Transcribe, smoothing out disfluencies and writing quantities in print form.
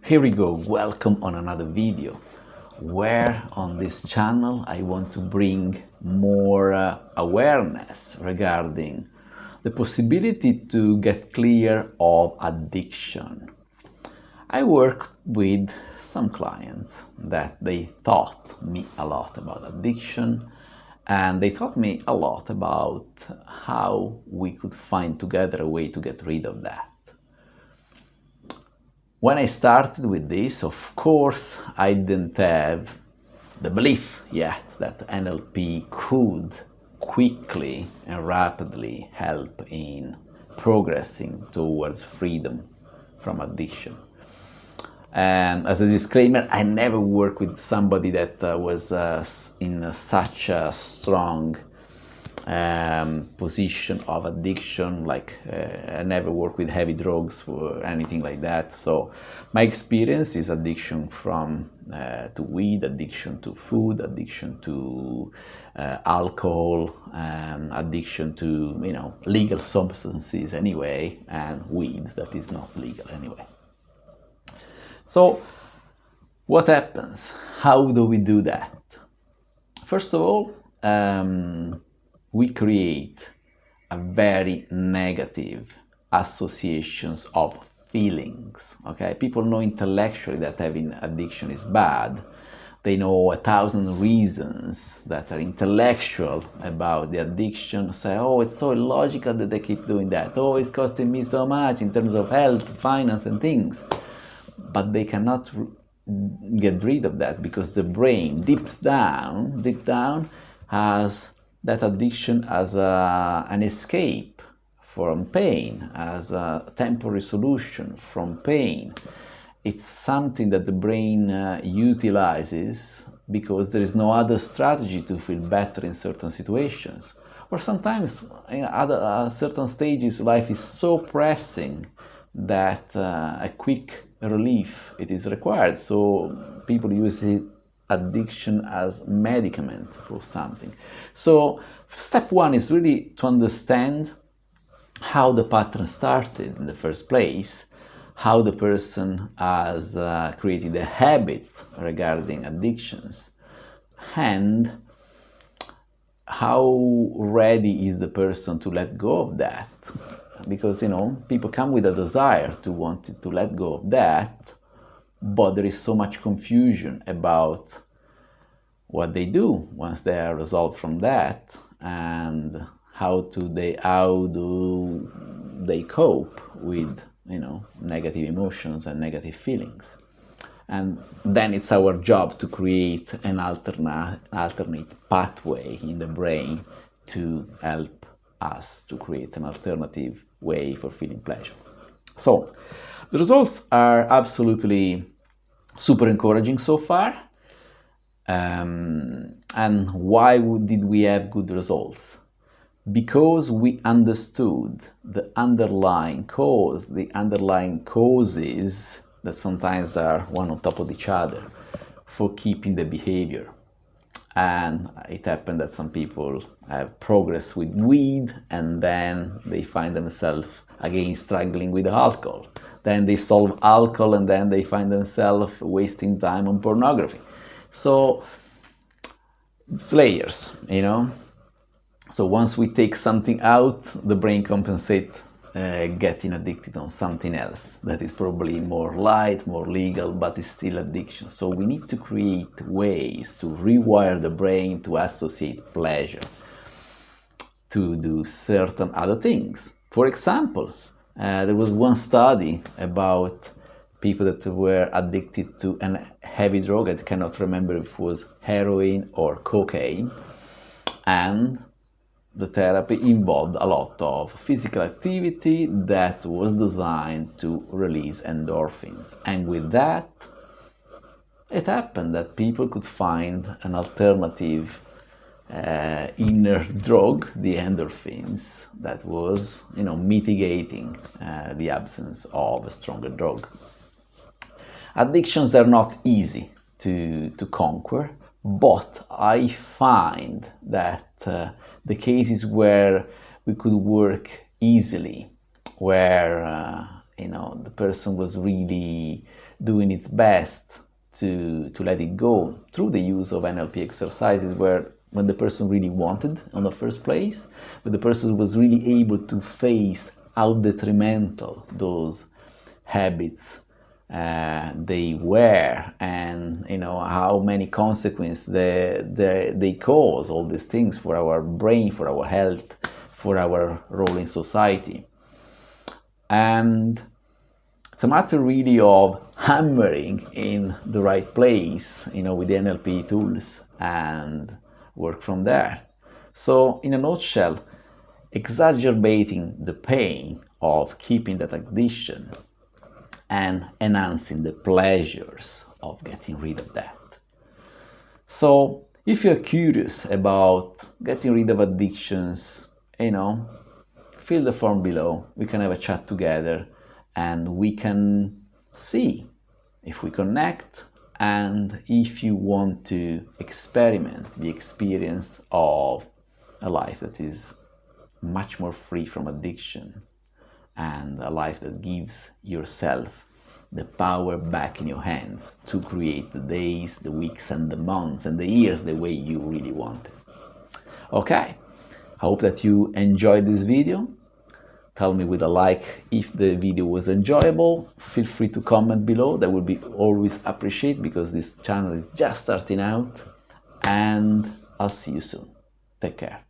Here we go, welcome on another video where on this channel I want to bring more awareness regarding the possibility to get clear of addiction. I worked with some clients that they taught me a lot about addiction, and they taught me a lot about how we could find together a way to get rid of that. When I started with this, of course, I didn't have the belief yet that NLP could quickly and rapidly help in progressing towards freedom from addiction. As a disclaimer, I never worked with somebody that was in such a strong position of addiction. Like I never worked with heavy drugs or anything like that. So my experience is addiction from to weed, addiction to food, addiction to alcohol, addiction to legal substances anyway, and weed that is not legal anyway. So what happens? How do we do that? First of all, we create a very negative associations of feelings. Okay, people know intellectually that having addiction is bad. They know 1,000 reasons that are intellectual about the addiction. Say, oh, it's so illogical that they keep doing that. Oh, it's costing me so much in terms of health, finance, and things. But they cannot get rid of that because the brain deep down has that addiction as an escape from pain, as a temporary solution from pain. It's something that the brain utilizes because there is no other strategy to feel better in certain situations. Or sometimes at certain stages life is so pressing that a quick relief it is required. So people use addiction as medicament for something. So step one is really to understand how the pattern started in the first place, how the person has created a habit regarding addictions, and how ready is the person to let go of that. Because people come with a desire to want to let go of that, but there is so much confusion about what they do once they are resolved from that, and how do they cope with negative emotions and negative feelings. And then it's our job to create an alternate pathway in the brain to help us to create an alternative way for feeling pleasure. So the results are absolutely super encouraging so far. And why did we have good results? Because we understood the underlying cause, the underlying causes that sometimes are one on top of each other for keeping the behavior. And it happened that some people have progressed with weed, and then they find themselves again struggling with alcohol. Then they solve alcohol, and then they find themselves wasting time on pornography. So it's layers, So once we take something out, the brain compensates getting addicted on something else that is probably more light, more legal, but it's still addiction. So we need to create ways to rewire the brain to associate pleasure, to do certain other things. For example, there was one study about people that were addicted to a heavy drug. I cannot remember if it was heroin or cocaine, and the therapy involved a lot of physical activity that was designed to release endorphins. And with that, it happened that people could find an alternative inner drug, the endorphins, that was mitigating the absence of a stronger drug. Addictions are not easy to conquer, but I find that the cases where we could work easily, where the person was really doing its best to let it go through the use of NLP exercises, where when the person really wanted in the first place, but the person was really able to face how detrimental those habits they were, and how many consequences they cause, all these things, for our brain, for our health, for our role in society. And it's a matter really of hammering in the right place, with the NLP tools, and work from there. So in a nutshell, exacerbating the pain of keeping that addiction and enhancing the pleasures of getting rid of that. So if you're curious about getting rid of addictions, fill the form below. We can have a chat together and we can see if we connect, and if you want to experiment the experience of a life that is much more free from addiction, and a life that gives yourself the power back in your hands to create the days, the weeks, and the months, and the years the way you really want it. Okay, I hope that you enjoyed this video. Tell me with a like if the video was enjoyable. Feel free to comment below. That would be always appreciated, because this channel is just starting out. And I'll see you soon. Take care.